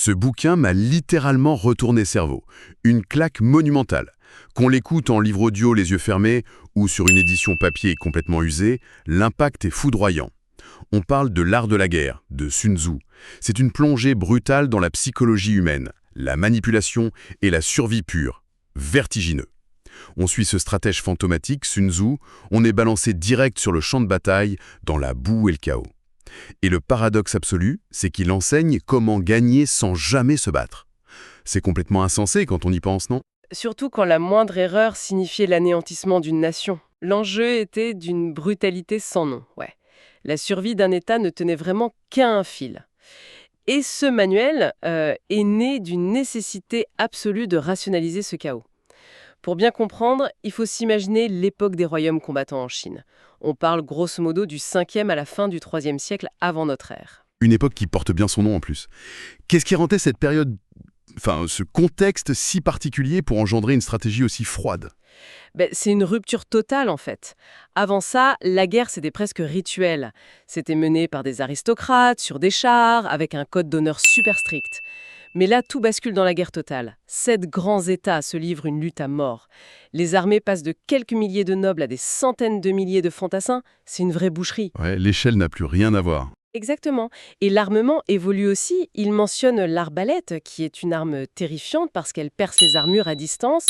Ce bouquin m'a littéralement retourné cerveau. Une claque monumentale. Qu'on l'écoute en livre audio les yeux fermés ou sur une édition papier complètement usée, l'impact est foudroyant. On parle de l'art de la guerre, de Sun Tzu. C'est une plongée brutale dans la psychologie humaine, la manipulation et la survie pure. Vertigineux. On suit ce stratège fantomatique, Sun Tzu, on est balancé direct sur le champ de bataille, dans la boue et le chaos. Et le paradoxe absolu, c'est qu'il enseigne comment gagner sans jamais se battre. C'est complètement insensé quand on y pense, non? Surtout quand la moindre erreur signifiait l'anéantissement d'une nation. L'enjeu était d'une brutalité sans nom, ouais. La survie d'un État ne tenait vraiment qu'à un fil. Et ce manuel est né d'une nécessité absolue de rationaliser ce chaos. Pour bien comprendre, il faut s'imaginer l'époque des royaumes combattants en Chine. On parle grosso modo du 5e à la fin du 3e siècle avant notre ère. Une époque qui porte bien son nom en plus. Qu'est-ce qui rendait cette période, ce contexte si particulier pour engendrer une stratégie aussi froide? C'est une rupture totale en fait. Avant ça, la guerre c'était presque rituel. C'était mené par des aristocrates, sur des chars, avec un code d'honneur super strict. Mais là, tout bascule dans la guerre totale. 7 grands États se livrent une lutte à mort. Les armées passent de quelques milliers de nobles à des centaines de milliers de fantassins. C'est une vraie boucherie. Ouais, l'échelle n'a plus rien à voir. Exactement. Et l'armement évolue aussi. Il mentionne l'arbalète, qui est une arme terrifiante parce qu'elle perce les armures à distance.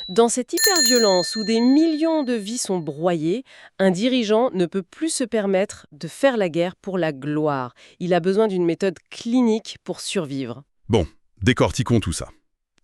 Dans cette hyperviolence où des millions de vies sont broyées, un dirigeant ne peut plus se permettre de faire la guerre pour la gloire. Il a besoin d'une méthode clinique pour survivre. Bon, décortiquons tout ça.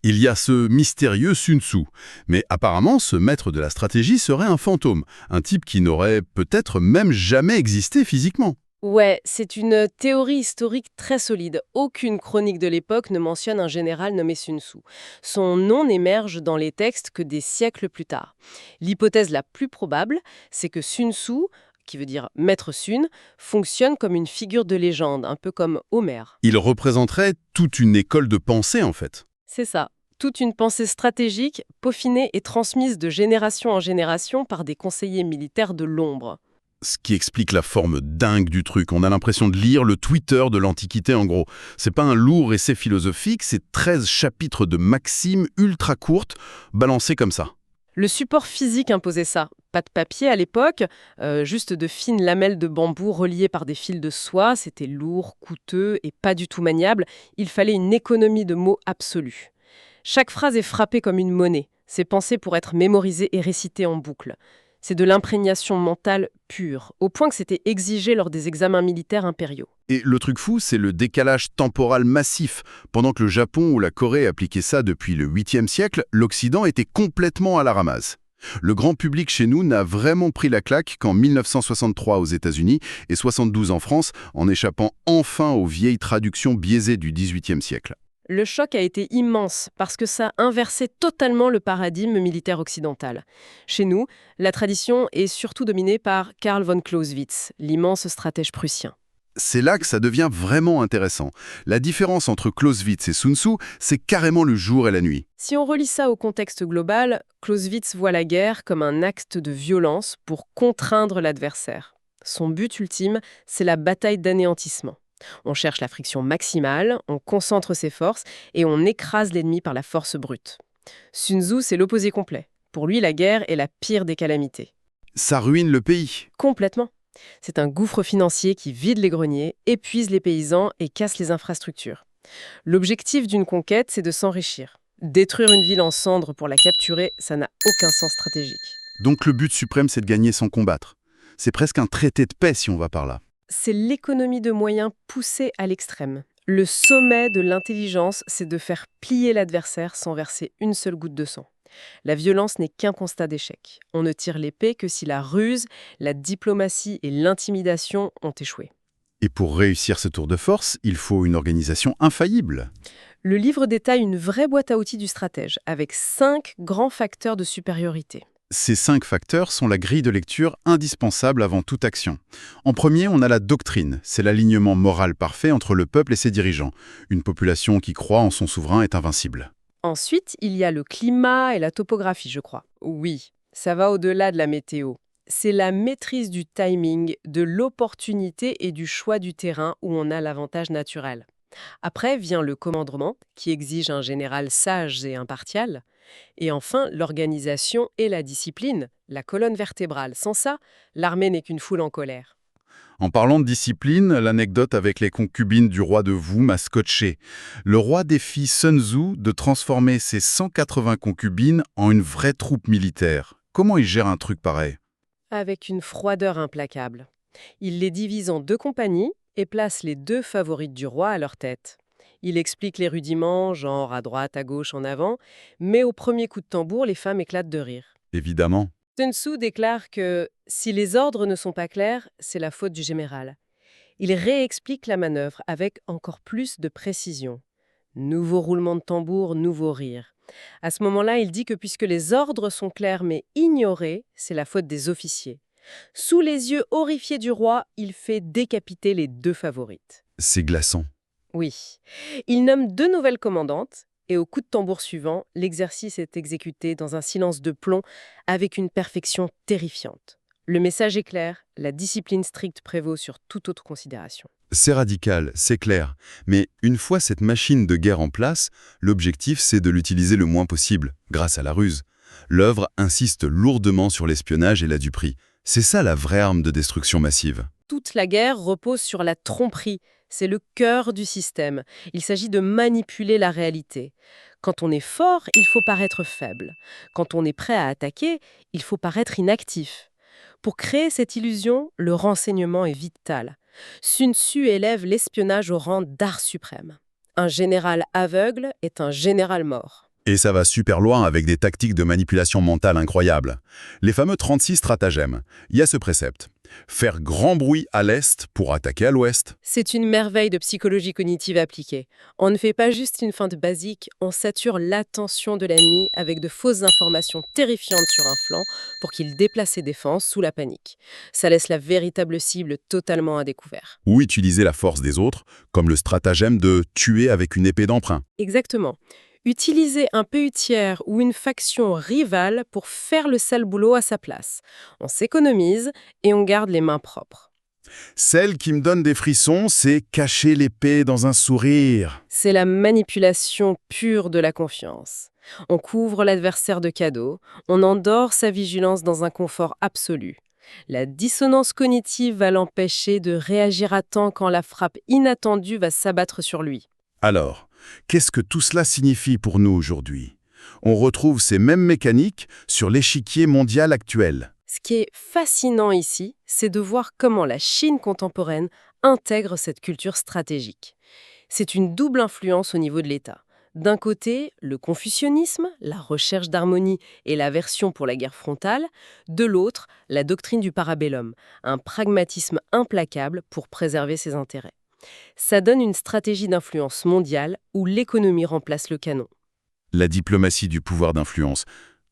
Il y a ce mystérieux Sun Tzu, mais apparemment ce maître de la stratégie serait un fantôme, un type qui n'aurait peut-être même jamais existé physiquement. Ouais, c'est une théorie historique très solide. Aucune chronique de l'époque ne mentionne un général nommé Sun Tzu. Son nom n'émerge dans les textes que des siècles plus tard. L'hypothèse la plus probable, c'est que Sun Tzu, qui veut dire maître Sun, fonctionne comme une figure de légende, un peu comme Homère. Il représenterait toute une école de pensée en fait. C'est ça. Toute une pensée stratégique, peaufinée et transmise de génération en génération par des conseillers militaires de l'ombre. Ce qui explique la forme dingue du truc. On a l'impression de lire le Twitter de l'Antiquité en gros. C'est pas un lourd essai philosophique, c'est 13 chapitres de maximes ultra courtes, balancées comme ça. Le support physique imposait ça. Pas de papier à l'époque, juste de fines lamelles de bambou reliées par des fils de soie. C'était lourd, coûteux et pas du tout maniable. Il fallait une économie de mots absolue. Chaque phrase est frappée comme une monnaie. C'est pensé pour être mémorisé et récité en boucle. C'est de l'imprégnation mentale pure, au point que c'était exigé lors des examens militaires impériaux. Et le truc fou, c'est le décalage temporal massif. Pendant que le Japon ou la Corée appliquaient ça depuis le 8e siècle, l'Occident était complètement à la ramasse. Le grand public chez nous n'a vraiment pris la claque qu'en 1963 aux États-Unis et 72 en France, en échappant enfin aux vieilles traductions biaisées du 18e siècle. Le choc a été immense parce que ça inversait totalement le paradigme militaire occidental. Chez nous, la tradition est surtout dominée par Karl von Clausewitz, l'immense stratège prussien. C'est là que ça devient vraiment intéressant. La différence entre Clausewitz et Sun Tzu, c'est carrément le jour et la nuit. Si on relie ça au contexte global, Clausewitz voit la guerre comme un acte de violence pour contraindre l'adversaire. Son but ultime, c'est la bataille d'anéantissement. On cherche la friction maximale, on concentre ses forces et on écrase l'ennemi par la force brute. Sun Tzu, c'est l'opposé complet. Pour lui, la guerre est la pire des calamités. Ça ruine le pays. Complètement. C'est un gouffre financier qui vide les greniers, épuise les paysans et casse les infrastructures. L'objectif d'une conquête, c'est de s'enrichir. Détruire une ville en cendres pour la capturer, ça n'a aucun sens stratégique. Donc le but suprême, c'est de gagner sans combattre. C'est presque un traité de paix si on va par là. C'est l'économie de moyens poussée à l'extrême. Le sommet de l'intelligence, c'est de faire plier l'adversaire sans verser une seule goutte de sang. La violence n'est qu'un constat d'échec. On ne tire l'épée que si la ruse, la diplomatie et l'intimidation ont échoué. Et pour réussir ce tour de force, il faut une organisation infaillible. Le livre détaille une vraie boîte à outils du stratège, avec 5 grands facteurs de supériorité. Ces 5 facteurs sont la grille de lecture indispensable avant toute action. En premier, on a la doctrine. C'est l'alignement moral parfait entre le peuple et ses dirigeants. Une population qui croit en son souverain est invincible. Ensuite, il y a le climat et la topographie, je crois. Oui, ça va au-delà de la météo. C'est la maîtrise du timing, de l'opportunité et du choix du terrain où on a l'avantage naturel. Après vient le commandement, qui exige un général sage et impartial. Et enfin, l'organisation et la discipline, la colonne vertébrale. Sans ça, l'armée n'est qu'une foule en colère. En parlant de discipline, l'anecdote avec les concubines du roi de Wu m'a scotché. Le roi défie Sun Tzu de transformer ses 180 concubines en une vraie troupe militaire. Comment il gère un truc pareil? Avec une froideur implacable. Il les divise en deux compagnies et place les deux favorites du roi à leur tête. Il explique les rudiments, genre à droite, à gauche, en avant, mais au premier coup de tambour, les femmes éclatent de rire. Évidemment. Sun Tzu déclare que si les ordres ne sont pas clairs, c'est la faute du général. Il réexplique la manœuvre avec encore plus de précision. Nouveau roulement de tambour, nouveau rire. À ce moment-là, il dit que puisque les ordres sont clairs mais ignorés, c'est la faute des officiers. Sous les yeux horrifiés du roi, il fait décapiter les deux favorites. C'est glaçant. Oui. Il nomme deux nouvelles commandantes, et au coup de tambour suivant, l'exercice est exécuté dans un silence de plomb avec une perfection terrifiante. Le message est clair, la discipline stricte prévaut sur toute autre considération. C'est radical, c'est clair. Mais une fois cette machine de guerre en place, l'objectif c'est de l'utiliser le moins possible, grâce à la ruse. L'œuvre insiste lourdement sur l'espionnage et la duperie. C'est ça la vraie arme de destruction massive. Toute la guerre repose sur la tromperie. C'est le cœur du système. Il s'agit de manipuler la réalité. Quand on est fort, il faut paraître faible. Quand on est prêt à attaquer, il faut paraître inactif. Pour créer cette illusion, le renseignement est vital. Sun Tzu élève l'espionnage au rang d'art suprême. Un général aveugle est un général mort. Et ça va super loin avec des tactiques de manipulation mentale incroyables. Les fameux 36 stratagèmes. Il y a ce précepte. Faire grand bruit à l'est pour attaquer à l'ouest. C'est une merveille de psychologie cognitive appliquée. On ne fait pas juste une feinte basique, on sature l'attention de l'ennemi avec de fausses informations terrifiantes sur un flanc pour qu'il déplace ses défenses sous la panique. Ça laisse la véritable cible totalement à découvert. Ou utiliser la force des autres, comme le stratagème de tuer avec une épée d'emprunt. Exactement. Utiliser un pays tiers ou une faction rivale pour faire le sale boulot à sa place. On s'économise et on garde les mains propres. Celle qui me donne des frissons, c'est cacher l'épée dans un sourire. C'est la manipulation pure de la confiance. On couvre l'adversaire de cadeaux, on endort sa vigilance dans un confort absolu. La dissonance cognitive va l'empêcher de réagir à temps quand la frappe inattendue va s'abattre sur lui. Alors, qu'est-ce que tout cela signifie pour nous aujourd'hui? On retrouve ces mêmes mécaniques sur l'échiquier mondial actuel. Ce qui est fascinant ici, c'est de voir comment la Chine contemporaine intègre cette culture stratégique. C'est une double influence au niveau de l'État. D'un côté, le confucianisme, la recherche d'harmonie et l'aversion pour la guerre frontale. De l'autre, la doctrine du parabellum, un pragmatisme implacable pour préserver ses intérêts. Ça donne une stratégie d'influence mondiale où l'économie remplace le canon. La diplomatie du pouvoir d'influence.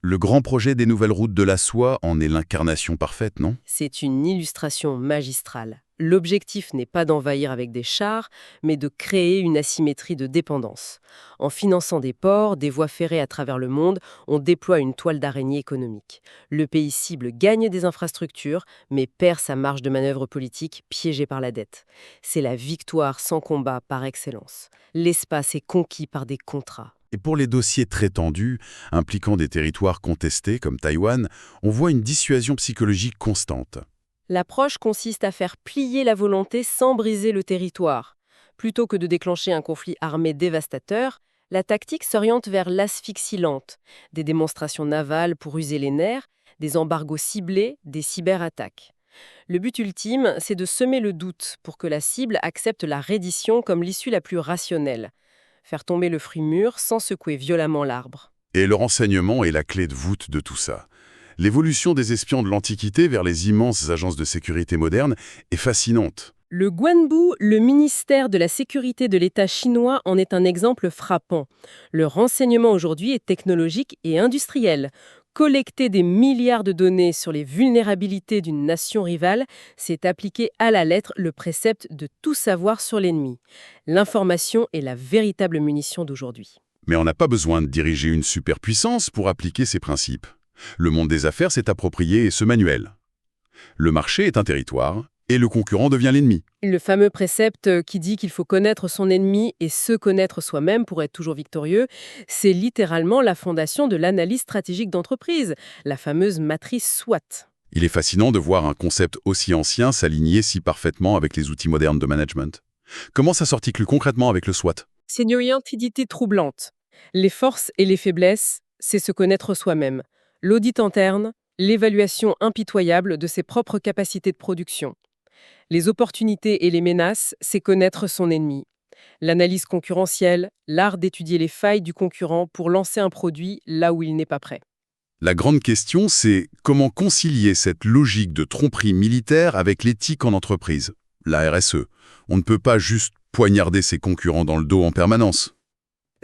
Le grand projet des nouvelles routes de la soie en est l'incarnation parfaite, non? C'est une illustration magistrale. L'objectif n'est pas d'envahir avec des chars, mais de créer une asymétrie de dépendance. En finançant des ports, des voies ferrées à travers le monde, on déploie une toile d'araignée économique. Le pays cible gagne des infrastructures, mais perd sa marge de manœuvre politique piégée par la dette. C'est la victoire sans combat par excellence. L'espace est conquis par des contrats. Et pour les dossiers très tendus, impliquant des territoires contestés comme Taïwan, on voit une dissuasion psychologique constante. L'approche consiste à faire plier la volonté sans briser le territoire. Plutôt que de déclencher un conflit armé dévastateur, la tactique s'oriente vers l'asphyxie lente, des démonstrations navales pour user les nerfs, des embargos ciblés, des cyberattaques. Le but ultime, c'est de semer le doute pour que la cible accepte la reddition comme l'issue la plus rationnelle. Faire tomber le fruit mûr sans secouer violemment l'arbre. Et le renseignement est la clé de voûte de tout ça. L'évolution des espions de l'Antiquité vers les immenses agences de sécurité modernes est fascinante. Le Guanbu, le ministère de la Sécurité de l'État chinois, en est un exemple frappant. Le renseignement aujourd'hui est technologique et industriel. Collecter des milliards de données sur les vulnérabilités d'une nation rivale, c'est appliquer à la lettre le précepte de tout savoir sur l'ennemi. L'information est la véritable munition d'aujourd'hui. Mais on n'a pas besoin de diriger une superpuissance pour appliquer ces principes. Le monde des affaires s'est approprié ce manuel. Le marché est un territoire, Et le concurrent devient l'ennemi. Le fameux précepte qui dit qu'il faut connaître son ennemi et se connaître soi-même pour être toujours victorieux, c'est littéralement la fondation de l'analyse stratégique d'entreprise, la fameuse matrice SWOT. Il est fascinant de voir un concept aussi ancien s'aligner si parfaitement avec les outils modernes de management. Comment ça s'articule concrètement avec le SWOT? C'est une identité troublante. Les forces et les faiblesses, c'est se connaître soi-même. L'audit interne, l'évaluation impitoyable de ses propres capacités de production. Les opportunités et les menaces, c'est connaître son ennemi. L'analyse concurrentielle, l'art d'étudier les failles du concurrent pour lancer un produit là où il n'est pas prêt. La grande question, c'est comment concilier cette logique de tromperie militaire avec l'éthique en entreprise, la RSE. On ne peut pas juste poignarder ses concurrents dans le dos en permanence.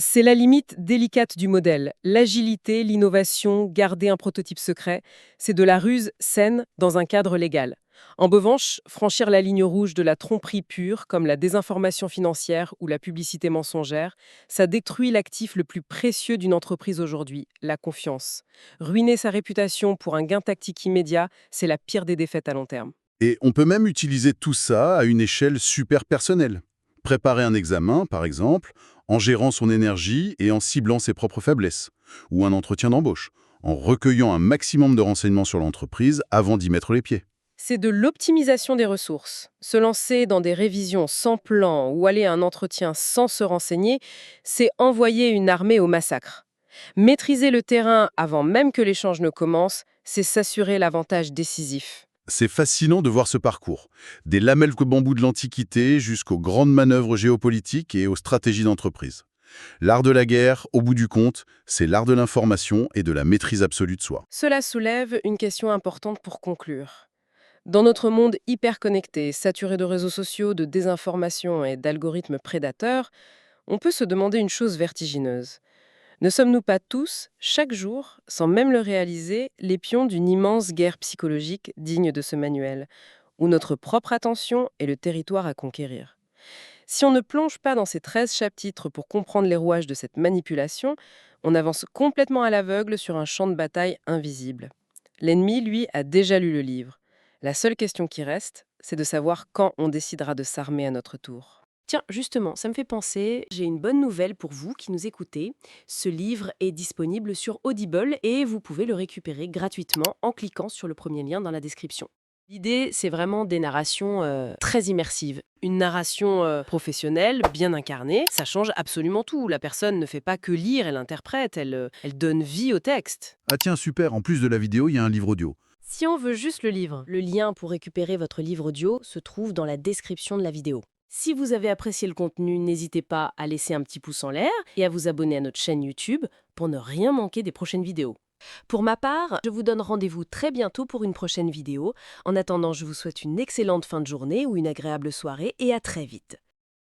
C'est la limite délicate du modèle. L'agilité, l'innovation, garder un prototype secret, c'est de la ruse saine dans un cadre légal. En revanche, franchir la ligne rouge de la tromperie pure, comme la désinformation financière ou la publicité mensongère, ça détruit l'actif le plus précieux d'une entreprise aujourd'hui, la confiance. Ruiner sa réputation pour un gain tactique immédiat, c'est la pire des défaites à long terme. Et on peut même utiliser tout ça à une échelle super personnelle. Préparer un examen, par exemple, en gérant son énergie et en ciblant ses propres faiblesses. Ou un entretien d'embauche, en recueillant un maximum de renseignements sur l'entreprise avant d'y mettre les pieds. C'est de l'optimisation des ressources. Se lancer dans des révisions sans plan ou aller à un entretien sans se renseigner, c'est envoyer une armée au massacre. Maîtriser le terrain avant même que l'échange ne commence, c'est s'assurer l'avantage décisif. C'est fascinant de voir ce parcours. Des lamelles de bambou de l'Antiquité jusqu'aux grandes manœuvres géopolitiques et aux stratégies d'entreprise. L'art de la guerre, au bout du compte, c'est l'art de l'information et de la maîtrise absolue de soi. Cela soulève une question importante pour conclure. Dans notre monde hyper connecté, saturé de réseaux sociaux, de désinformation et d'algorithmes prédateurs, on peut se demander une chose vertigineuse. Ne sommes-nous pas tous, chaque jour, sans même le réaliser, les pions d'une immense guerre psychologique digne de ce manuel, où notre propre attention est le territoire à conquérir? Si on ne plonge pas dans ces 13 chapitres pour comprendre les rouages de cette manipulation, on avance complètement à l'aveugle sur un champ de bataille invisible. L'ennemi, lui, a déjà lu le livre. La seule question qui reste, c'est de savoir quand on décidera de s'armer à notre tour. Tiens, justement, ça me fait penser, j'ai une bonne nouvelle pour vous qui nous écoutez. Ce livre est disponible sur Audible et vous pouvez le récupérer gratuitement en cliquant sur le premier lien dans la description. L'idée, c'est vraiment des narrations très immersives. Une narration professionnelle, bien incarnée, ça change absolument tout. La personne ne fait pas que lire, elle interprète, elle donne vie au texte. Ah tiens, super, en plus de la vidéo, il y a un livre audio. Si on veut juste le livre, le lien pour récupérer votre livre audio se trouve dans la description de la vidéo. Si vous avez apprécié le contenu, n'hésitez pas à laisser un petit pouce en l'air et à vous abonner à notre chaîne YouTube pour ne rien manquer des prochaines vidéos. Pour ma part, je vous donne rendez-vous très bientôt pour une prochaine vidéo. En attendant, je vous souhaite une excellente fin de journée ou une agréable soirée et à très vite.